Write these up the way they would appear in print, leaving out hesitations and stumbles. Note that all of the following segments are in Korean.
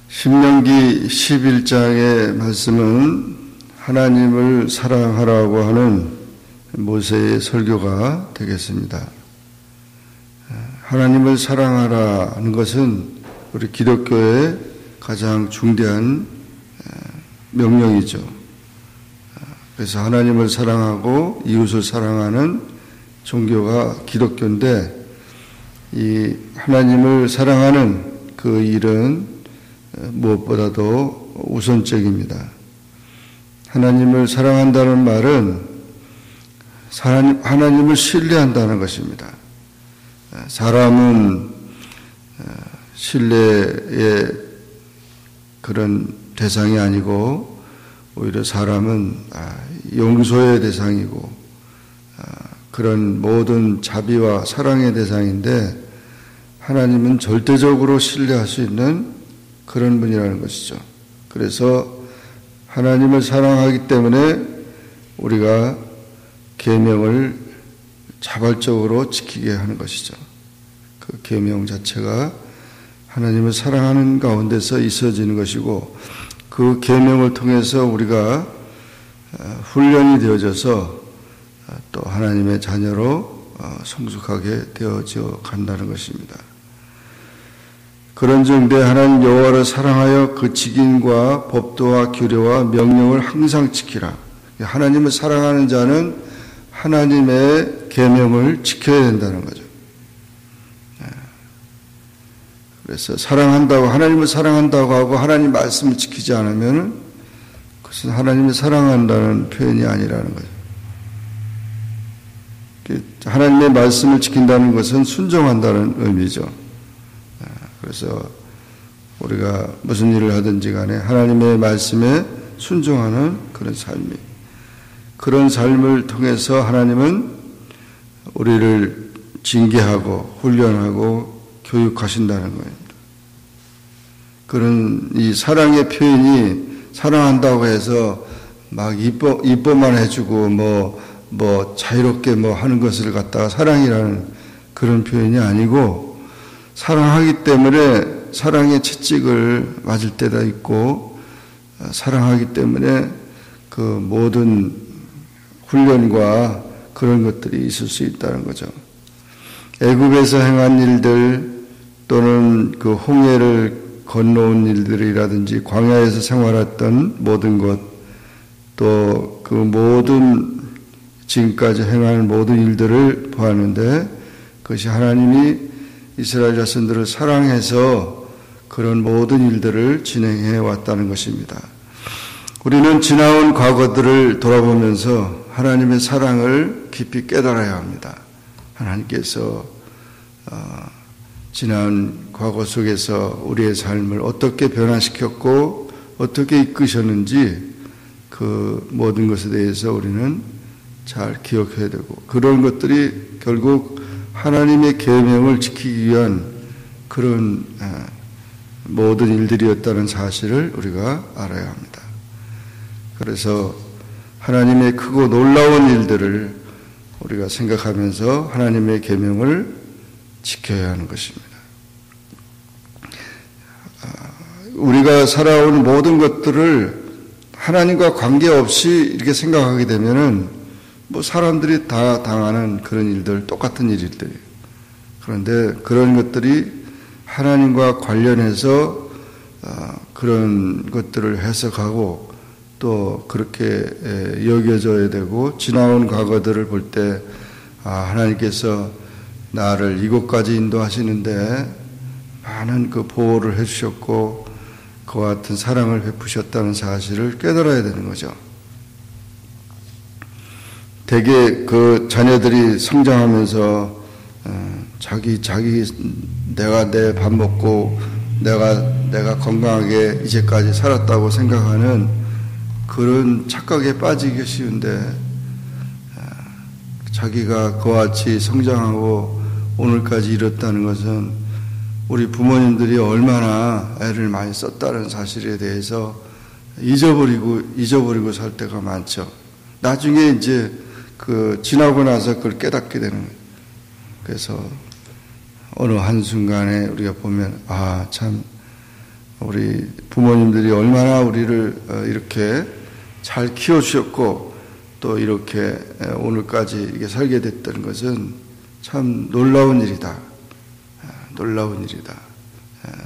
신명기 11장의 말씀은 하나님을 사랑하라고 하는 모세의 설교가 되겠습니다. 하나님을 사랑하라는 것은 우리 기독교의 가장 중대한 명령이죠. 그래서 하나님을 사랑하고 이웃을 사랑하는 종교가 기독교인데, 이 하나님을 사랑하는 그 일은 무엇보다도 우선적입니다. 하나님을 사랑한다는 말은 하나님을 신뢰한다는 것입니다. 사람은 신뢰의 그런 대상이 아니고 오히려 사람은 용서의 대상이고 그런 모든 자비와 사랑의 대상인데, 하나님은 절대적으로 신뢰할 수 있는 그런 분이라는 것이죠. 그래서 하나님을 사랑하기 때문에 우리가 계명을 자발적으로 지키게 하는 것이죠. 그 계명 자체가 하나님을 사랑하는 가운데서 있어지는 것이고, 그 계명을 통해서 우리가 훈련이 되어져서 또 하나님의 자녀로 성숙하게 되어져 간다는 것입니다. 그런즉 내 하나님 여호와를 사랑하여 그 직인과 법도와 규례와 명령을 항상 지키라. 하나님을 사랑하는 자는 하나님의 계명을 지켜야 된다는 거죠. 그래서 사랑한다고, 하나님을 사랑한다고 하고 하나님 말씀을 지키지 않으면 그것은 하나님을 사랑한다는 표현이 아니라는 거죠. 하나님의 말씀을 지킨다는 것은 순종한다는 의미죠. 그래서 우리가 무슨 일을 하든지 간에 하나님의 말씀에 순종하는 그런 삶을 통해서 하나님은 우리를 징계하고 훈련하고 교육하신다는 거예요. 그런 이 사랑의 표현이 사랑한다고 해서 막 이뻐만 해주고 뭐 자유롭게 하는 것을 갖다가 사랑이라는 그런 표현이 아니고, 사랑하기 때문에 사랑의 채찍을 맞을 때도 있고, 사랑하기 때문에 그 모든 훈련과 그런 것들이 있을 수 있다는 거죠. 애굽에서 행한 일들 또는 그 홍해를 건너온 일들이라든지 광야에서 생활했던 모든 것, 또 그 모든 지금까지 행한 모든 일들을 보았는데, 그것이 하나님이 이스라엘 자손들을 사랑해서 그런 모든 일들을 진행해 왔다는 것입니다. 우리는 지나온 과거들을 돌아보면서 하나님의 사랑을 깊이 깨달아야 합니다. 하나님께서 지난 과거 속에서 우리의 삶을 어떻게 변화시켰고 어떻게 이끄셨는지 그 모든 것에 대해서 우리는 잘 기억해야 되고, 그런 것들이 결국 하나님의 계명을 지키기 위한 그런 모든 일들이었다는 사실을 우리가 알아야 합니다. 그래서 하나님의 크고 놀라운 일들을 우리가 생각하면서 하나님의 계명을 지켜야 하는 것입니다. 우리가 살아온 모든 것들을 하나님과 관계없이 이렇게 생각하게 되면은 사람들이 다 당하는 그런 일들, 똑같은 일들이에요. 그런데 그런 것들이 하나님과 관련해서 그런 것들을 해석하고 또 그렇게 여겨져야 되고, 지나온 과거들을 볼 때 하나님께서 나를 이곳까지 인도하시는데 많은 그 보호를 해주셨고 그와 같은 사랑을 베푸셨다는 사실을 깨달아야 되는 거죠. 대개 그 자녀들이 성장하면서 내가 내 밥 먹고 내가 건강하게 이제까지 살았다고 생각하는 그런 착각에 빠지기 쉬운데, 자기가 그와 같이 성장하고 오늘까지 이뤘다는 것은 우리 부모님들이 얼마나 애를 많이 썼다는 사실에 대해서 잊어버리고 살 때가 많죠. 나중에 이제 지나고 나서 그걸 깨닫게 되는 거예요. 그래서 어느 한순간에 우리가 보면, 참, 우리 부모님들이 얼마나 우리를 이렇게 잘 키워주셨고, 또 이렇게 오늘까지 이렇게 살게 됐다는 것은 참 놀라운 일이다. 놀라운 일이다.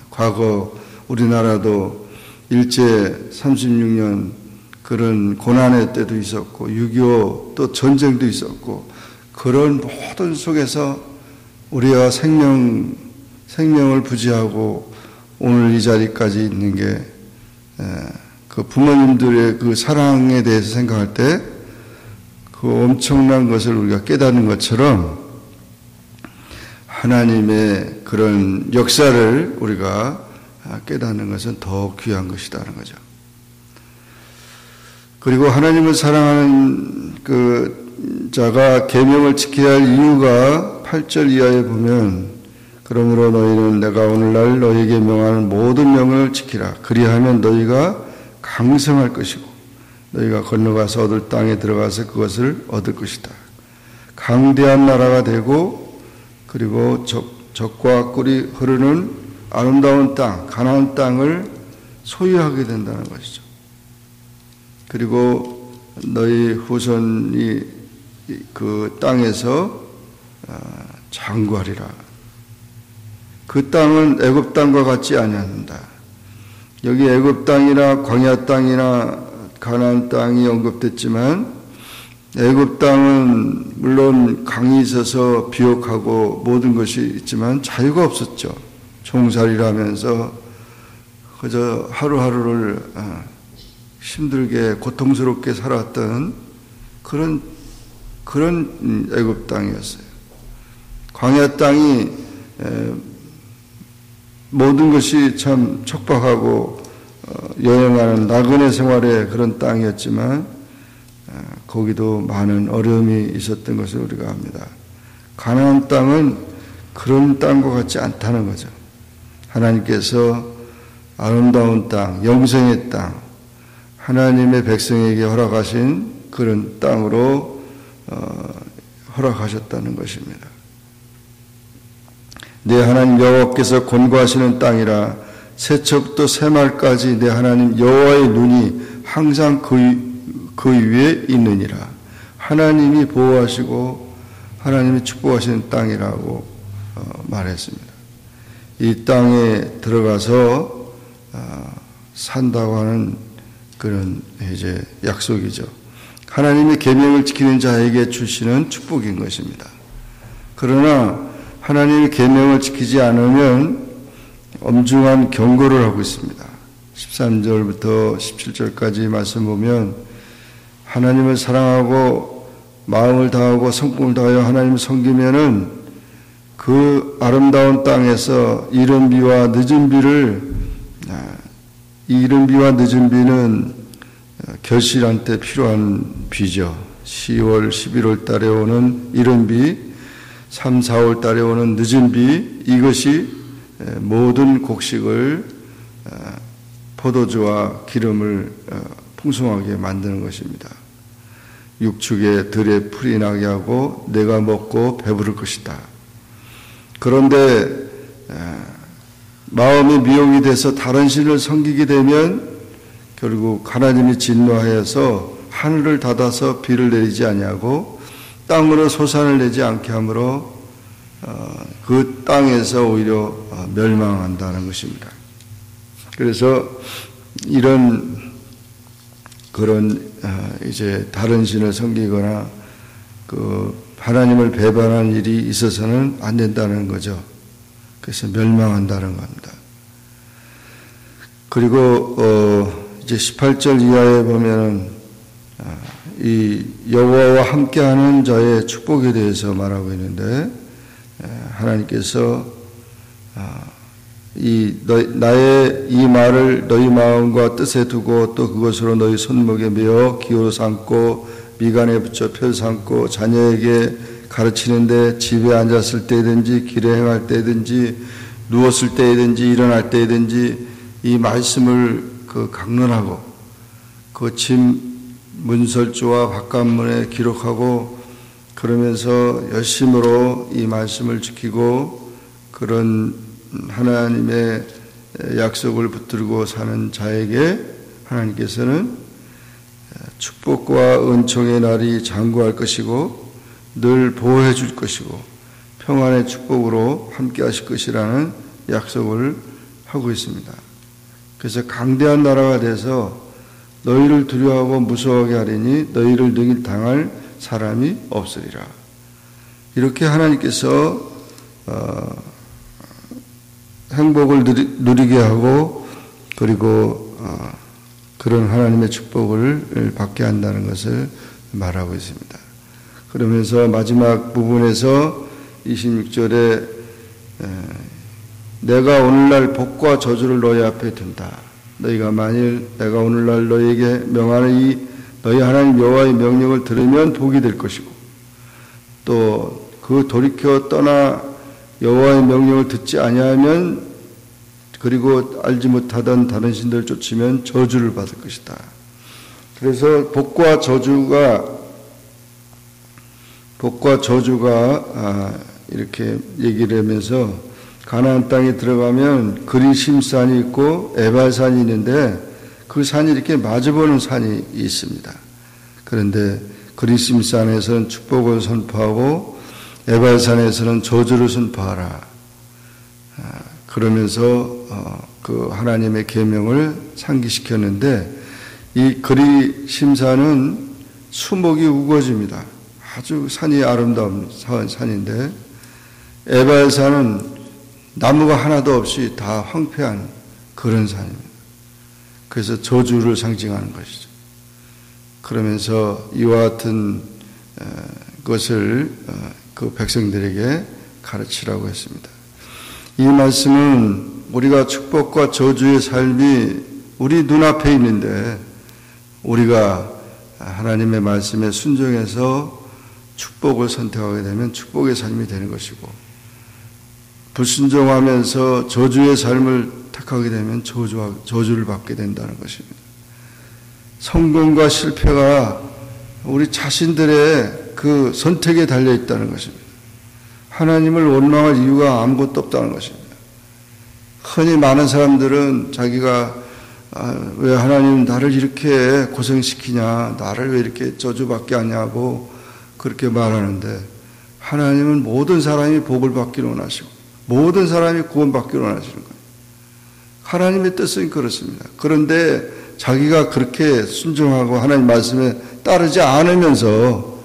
과거 우리나라도 일제 36년 그런 고난의 때도 있었고 6.25 또 전쟁도 있었고 그런 모든 속에서 우리가 생명을 부지하고 오늘 이 자리까지 있는 게 그 부모님들의 그 사랑에 대해서 생각할 때 그 엄청난 것을 우리가 깨닫는 것처럼 하나님의 그런 역사를 우리가 깨닫는 것은 더 귀한 것이다는 거죠. 그리고 하나님을 사랑하는 그 자가 계명을 지켜야 할 이유가 8절 이하에 보면 그러므로 너희는 내가 오늘날 너희에게 명하는 모든 명을 지키라. 그리하면 너희가 강성할 것이고 너희가 건너가서 얻을 땅에 들어가서 그것을 얻을 것이다. 강대한 나라가 되고 그리고 적과 꿀이 흐르는 아름다운 땅, 가나안 땅을 소유하게 된다는 것이죠. 그리고 너희 후손이 그 땅에서 장구하리라. 그 땅은 애굽 땅과 같지 아니한다. 여기 애굽 땅이나 광야 땅이나 가나안 땅이 언급됐지만 애굽 땅은 물론 강이 있어서 비옥하고 모든 것이 있지만 자유가 없었죠. 종살이를 하면서 그저 하루하루를 힘들게 고통스럽게 살았던 그런 애굽 땅이었어요. 광야 땅이 모든 것이 참 척박하고 여행하는 나그네 생활의 그런 땅이었지만 거기도 많은 어려움이 있었던 것을 우리가 압니다. 가나안 땅은 그런 땅과 같지 않다는 거죠. 하나님께서 아름다운 땅, 영생의 땅, 하나님의 백성에게 허락하신 그런 땅으로 허락하셨다는 것입니다. 내 하나님 여호와께서 권고하시는 땅이라 새척부터 새말까지 내 하나님 여호와의 눈이 항상 그 위에 있느니라. 하나님이 보호하시고 하나님이 축복하시는 땅이라고 말했습니다. 이 땅에 들어가서 산다고 하는 그런 이제 약속이죠. 하나님의 계명을 지키는 자에게 주시는 축복인 것입니다. 그러나 하나님의 계명을 지키지 않으면 엄중한 경고를 하고 있습니다. 13절부터 17절까지 말씀 보면 하나님을 사랑하고 마음을 다하고 성품을 다하여 하나님을 섬기면은 그 아름다운 땅에서 이른 비와 늦은 비는 결실한 때 필요한 비죠. 10월, 11월 달에 오는 이른 비, 3, 4월 달에 오는 늦은 비, 이것이 모든 곡식을 포도주와 기름을 풍성하게 만드는 것입니다. 육축에 들에 풀이 나게 하고 내가 먹고 배부를 것이다. 그런데 마음이 미혹이 돼서 다른 신을 섬기게 되면 결국 하나님이 진노하여서 하늘을 닫아서 비를 내리지 아니하고 땅으로 소산을 내지 않게 하므로 그 땅에서 오히려 멸망한다는 것입니다. 그래서 그런 이제 다른 신을 섬기거나 그 하나님을 배반한 일이 있어서는 안 된다는 거죠. 그래서 멸망한다는 겁니다. 그리고 이제 18절 이하에 보면은 이 여호와와 함께하는 자의 축복에 대해서 말하고 있는데 하나님께서 나의 이 말을 너희 마음과 뜻에 두고 또 그것으로 너희 손목에 메어 기호로 삼고 미간에 붙여 펴 삼고 자녀에게 가르치는데 집에 앉았을 때든지 길에 행할 때든지 누웠을 때든지 일어날 때든지 이 말씀을 강론하고 그 집 문설주와 바깥문에 기록하고 그러면서 열심으로 이 말씀을 지키고 그런 하나님의 약속을 붙들고 사는 자에게 하나님께서는 축복과 은총의 날이 장구할 것이고 늘 보호해 줄 것이고 평안의 축복으로 함께 하실 것이라는 약속을 하고 있습니다. 그래서 강대한 나라가 돼서 너희를 두려워하고 무서워하게 하리니 너희를 능히 당할 사람이 없으리라. 이렇게 하나님께서 행복을 누리게 하고 그리고 그런 하나님의 축복을 받게 한다는 것을 말하고 있습니다. 그러면서 마지막 부분에서 26절에 내가 오늘날 복과 저주를 너희 앞에 둔다. 너희가 만일 내가 오늘날 너희에게 명하는 이 너희 하나님 여호와의 명령을 들으면 복이 될 것이고 또 그 돌이켜 떠나 여호와의 명령을 듣지 아니하면 그리고 알지 못하던 다른 신들을 쫓으면 저주를 받을 것이다. 그래서 복과 저주가 이렇게 얘기를 하면서 가나안 땅에 들어가면 그리심산이 있고 에발산이 있는데 그 산이 이렇게 마주보는 산이 있습니다. 그런데 그리심산에서는 축복을 선포하고 에발산에서는 저주를 선포하라. 그러면서 그 하나님의 계명을 상기시켰는데 이 그리심산은 수목이 우거집니다. 아주 산이 아름다운 산인데 에발산은 나무가 하나도 없이 다 황폐한 그런 산입니다. 그래서 저주를 상징하는 것이죠. 그러면서 이와 같은 것을 그 백성들에게 가르치라고 했습니다. 이 말씀은 우리가 축복과 저주의 삶이 우리 눈앞에 있는데 우리가 하나님의 말씀에 순종해서 축복을 선택하게 되면 축복의 삶이 되는 것이고 불순종하면서 저주의 삶을 택하게 되면 저주를 받게 된다는 것입니다. 성공과 실패가 우리 자신들의 그 선택에 달려 있다는 것입니다. 하나님을 원망할 이유가 아무것도 없다는 것입니다. 흔히 많은 사람들은 자기가 왜 하나님 나를 이렇게 고생시키냐, 나를 왜 이렇게 저주받게 하냐고 그렇게 말하는데 하나님은 모든 사람이 복을 받기를 원하시고 모든 사람이 구원받기를 원하시는 거예요. 하나님의 뜻은 그렇습니다. 그런데 자기가 그렇게 순종하고 하나님 말씀에 따르지 않으면서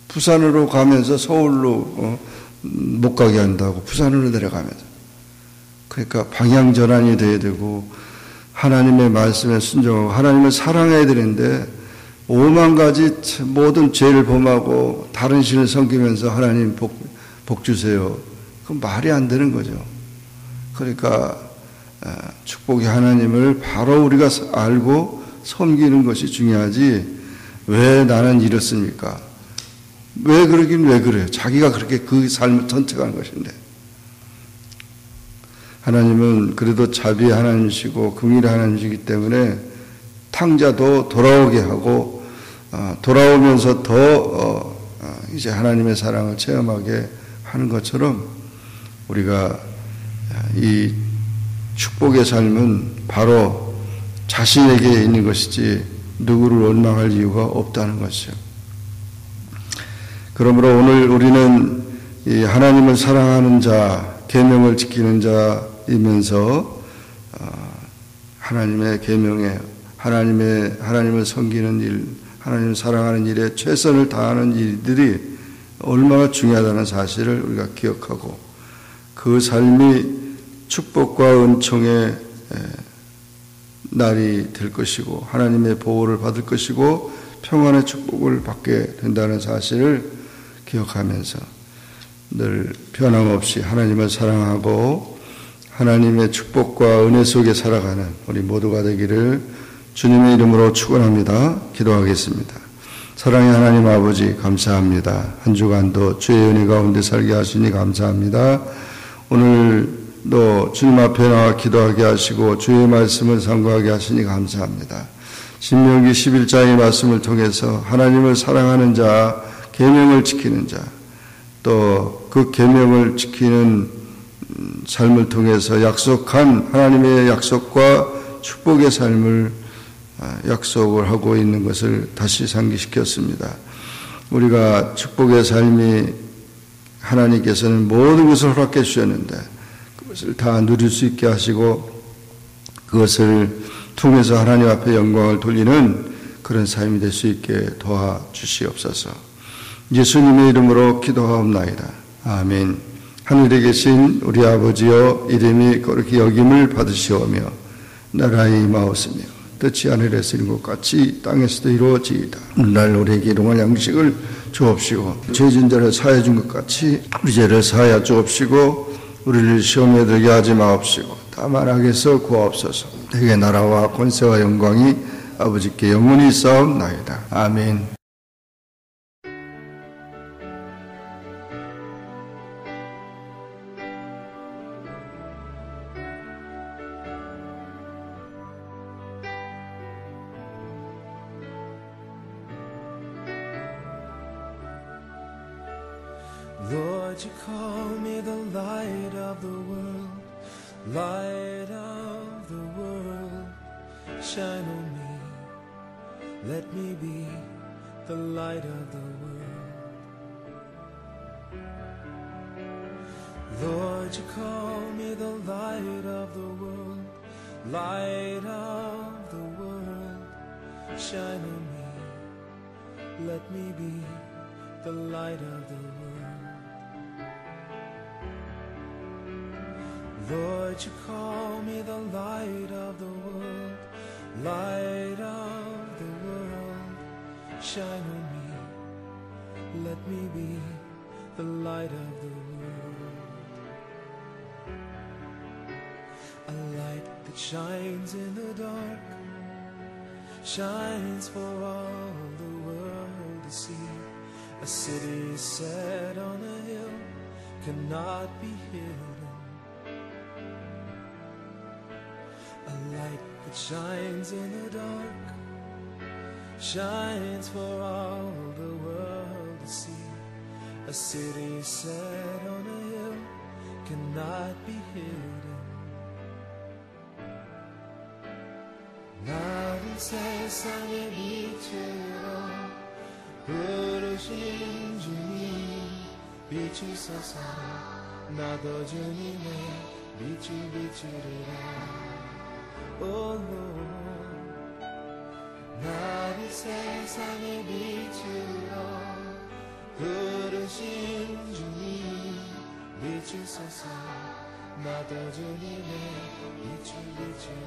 부산으로 가면서 서울로 못 가게 한다고 부산으로 내려가면서 그러니까 방향 전환이 돼야 되고 하나님의 말씀에 순종하고 하나님을 사랑해야 되는데 5만 가지 모든 죄를 범하고 다른 신을 섬기면서 하나님 복 주세요. 그건 말이 안 되는 거죠. 그러니까 축복의 하나님을 바로 우리가 알고 섬기는 것이 중요하지 왜 나는 이렇습니까? 왜 그러긴 왜 그래요? 자기가 그렇게 그 삶을 선택한 것인데 하나님은 그래도 자비 하나님이시고 긍휼의 하나님이시기 때문에 탕자도 돌아오게 하고 돌아오면서 더 이제 하나님의 사랑을 체험하게 하는 것처럼 우리가 이 축복의 삶은 바로 자신에게 있는 것이지 누구를 원망할 이유가 없다는 것이죠. 그러므로 오늘 우리는 이 하나님을 사랑하는 자, 계명을 지키는 자이면서 하나님의 계명에 하나님을 섬기는 일, 하나님을 사랑하는 일에 최선을 다하는 일들이 얼마나 중요하다는 사실을 우리가 기억하고 그 삶이 축복과 은총의 날이 될 것이고 하나님의 보호를 받을 것이고 평안의 축복을 받게 된다는 사실을 기억하면서 늘 변함없이 하나님을 사랑하고 하나님의 축복과 은혜 속에 살아가는 우리 모두가 되기를 주님의 이름으로 축원합니다. 기도하겠습니다. 사랑의 하나님 아버지 감사합니다. 한 주간도 주의 은혜 가운데 살게 하시니 감사합니다. 오늘도 주님 앞에 나와 기도하게 하시고 주의 말씀을 상고하게 하시니 감사합니다. 신명기 11장의 말씀을 통해서 하나님을 사랑하는 자, 계명을 지키는 자, 또 그 계명을 지키는 삶을 통해서 약속한 하나님의 약속과 축복의 삶을 약속을 하고 있는 것을 다시 상기시켰습니다. 우리가 축복의 삶이 하나님께서는 모든 것을 허락해 주셨는데 그것을 다 누릴 수 있게 하시고 그것을 통해서 하나님 앞에 영광을 돌리는 그런 삶이 될 수 있게 도와주시옵소서. 예수님의 이름으로 기도하옵나이다. 아멘. 하늘에 계신 우리 아버지여, 이름이 거룩히 여김을 받으시오며 나라의 임하옵시며 뜻이 하늘에서 이룬 것 같이 땅에서도 이루어지이다. 오늘날 우리에게 일용할 양식을 주옵시고 죄진 자를 사하여 준 것 같이 우리 죄를 사하여 주옵시고 우리를 시험에 들게 하지 마옵시고 다만 악에서 구하옵소서. 내게 나라와 권세와 영광이 아버지께 영원히 있사옵나이다. 아멘. Lord, you call me the light of the world, light of the world, shine on me, let me be the light of the world. Lord, you call me the light of the world, light of the world, shine on me, let me be the light of the world. Lord, you call me the light of the world, light of the world, shine on me, let me be the light of the world. A light that shines in the dark, shines for all the world to see. A city set on a hill cannot be hidden. A light that shines in the dark, shines for all the world to see. A city set on a hill cannot be hidden. 나를 세상에 빛으로 부르신 주님 비추소서. 나도 주님의 빛을 비추리라. Oh Lord, 나를 세상의 빛으로 부르신 주님 비추소서. 나도 주님의 빛을 비추리.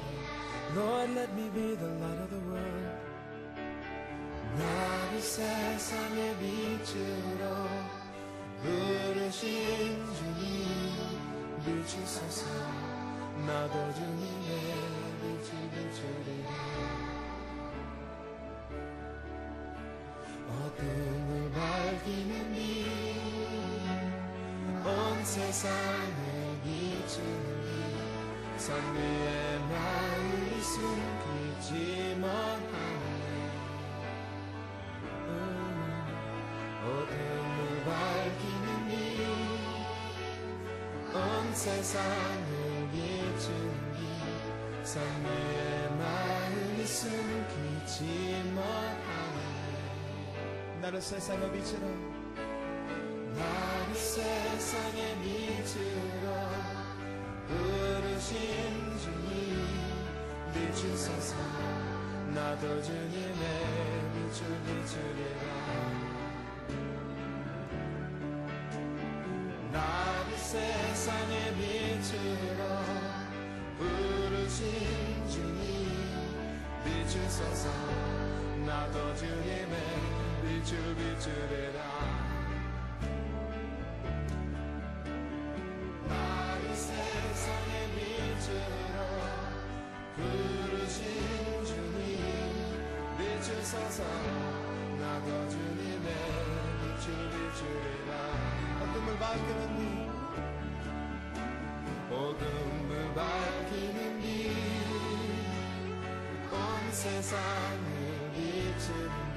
Lord, let me be the light of the world. 나를 세상의 빛으로 부르신 주님 비추소서. 나도 주님의 어둠을 밝히는 빛, 온 세상을 비추는 빛, 산 위에 나를 숨기지 못하네. 어둠을 밝히는 빛, 온 세상을 비추는 빛, 산 위에 나를 숨기지 못하네. 나를 세상의 빛으로, 나를 세상의 빛으로 부르신 주님 비추소서. 나도 주님의 빛을 비추리라. 나를 세상의 빛으로 부르신 주님 비추소서. 나도 주님의 빛을 비추리라. 나를 세상의 빛으로 부르신 주님 비추소서. 나도 주님의 빛을 비추리라. 어둠을 밝히는 빛, 세상을 비추는 빛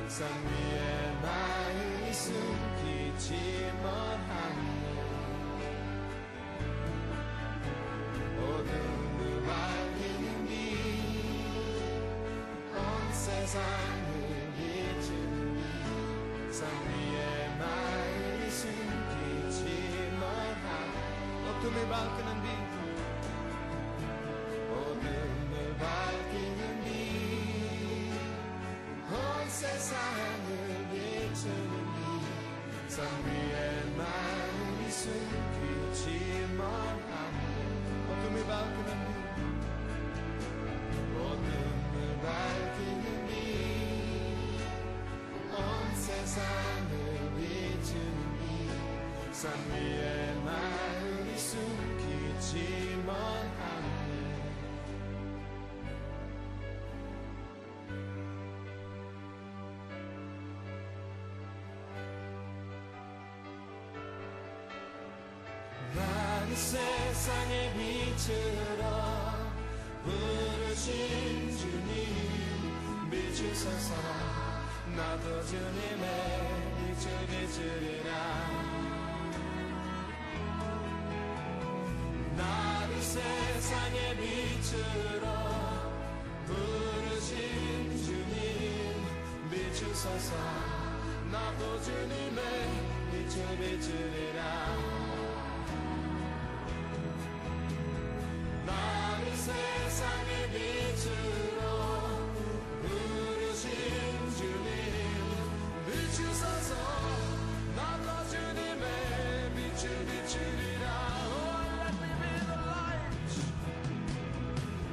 산 위에 나의 숨기지만 하네 어둠을 밝히는 빛 온 세상을 비추는 빛 산 위에 나의 숨기지만 하네 어둠을 밝히는 빛 어둠을 밝히는 빛 온 세상을 비추는 빛 산 위에 나의 숨기지만 하네 어둠을 밝히는 빛 어둠을 밝히는 빛 온 세상을 비추는 빛 산 위에 나의 숨기지만 하네 나는 세상의 빛으로 부르신 주님 비추소서 나도 주님의 빛을 비추리라 나를 세상의 빛으로 부르신 주님 비추소서 나도 주님의 빛을 비추리라 나를 세상의 빛으로 부르신 주님 비추소서 나도 주님의 빛을 비추리라 Oh let me be the light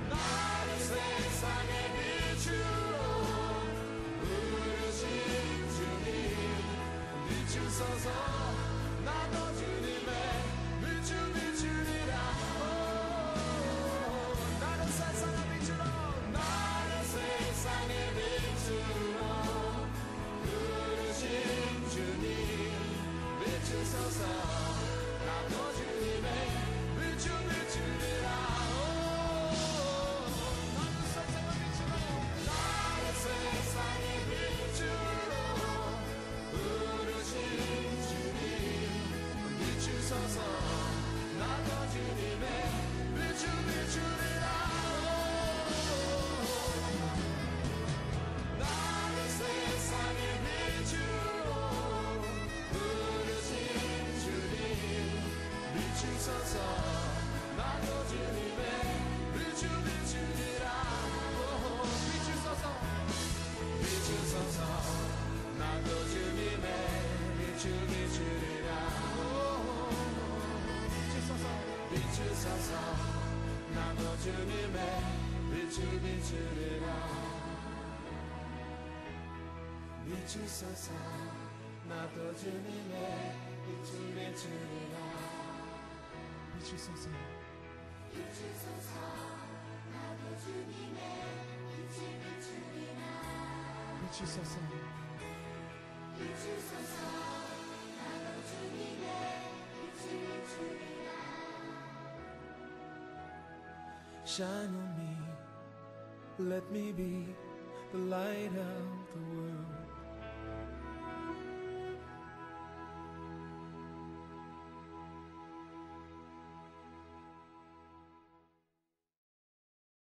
나를 세상의 빛으로 부르신 주님 비추소서 나도 주님의 빛을 비추리라 나를 세상의 빛으로 부르신 주님 비추소서 나도 주님의 빛을 비추리라 나를 세상의 빛으로 부르신 주님 비추소서 나도 주님의 빛을 비추리라 세상의 빛으로 부르신 주님 비추소서 나도 주님의 빛을 비추리라 비추소서 비추소서 나도 주님의 빛을 비추리라 비추소서 비추소서 나도 주님의 빛을 비추리라 비추소서 나도 주님의 빛을 비추리라 비추소서 비추소서 나도 주님의 빛을 비추리라 비추소서 비추소서 나도 주님의 빛을 비추리라 Shine on me, let me be the light of the world